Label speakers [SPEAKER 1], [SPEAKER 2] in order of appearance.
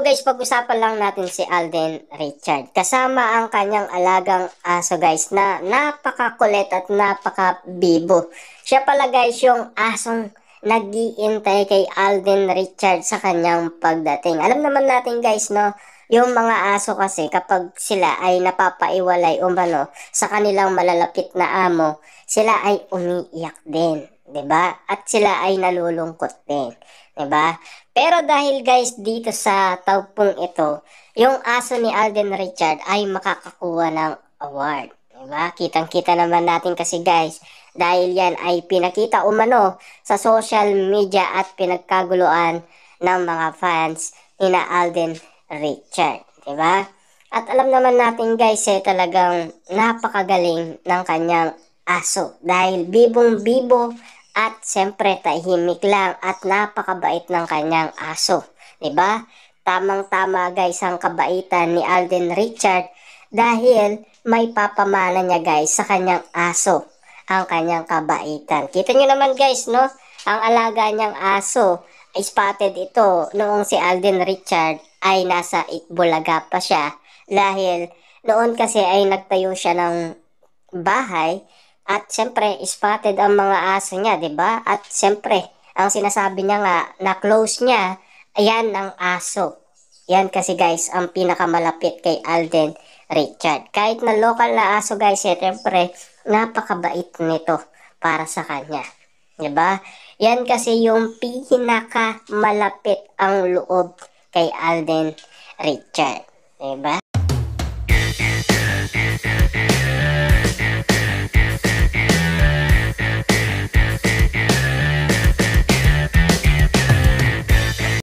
[SPEAKER 1] guys, pag-usapan lang natin si Alden Richard. Kasama ang kanyang alagang aso guys na napakakulit at napakabibo. Siya pala guys yung asong nag-iintay kay Alden Richard sa kanyang pagdating. Alam naman natin guys no, yung mga aso kasi kapag sila ay napapaiwalay umano sa kanilang malalapit na amo, sila ay umiiyak din, 'di ba? At sila ay nalulungkot din, 'di ba? Pero dahil guys dito sa tawpong ito, yung aso ni Alden Richard ay makakakuha ng award. Diba? Kitang-kita naman natin kasi guys, dahil yan ay pinakita umano sa social media at pinagkaguluan ng mga fans ni na Alden Richard. Diba? At alam naman natin guys, talagang napakagaling ng kanyang aso. Dahil bibong-bibo at siyempre tahimik lang at napakabait ng kanyang aso. 'Di ba? Tamang-tama guys ang kabaitan ni Alden Richard dahil may papamana niya guys sa kanyang aso ang kanyang kabaitan. Kita niyo naman guys no, ang alaga niyang aso ay spotted ito noong si Alden Richard ay nasa Itbulaga pa siya dahil noon kasi ay nagtayo siya ng bahay. At siyempre, spotted ang mga aso niya, 'di ba? At siyempre, ang sinasabi niya nga na close niya, ayan ang aso. Yan kasi guys, ang pinakamalapit kay Alden Richard. Kahit na local na aso guys, siyempre, napakabait nito para sa kanya. 'Di ba? Yan kasi yung pinakamalapit ang loob kay Alden Richard. 'Di ba?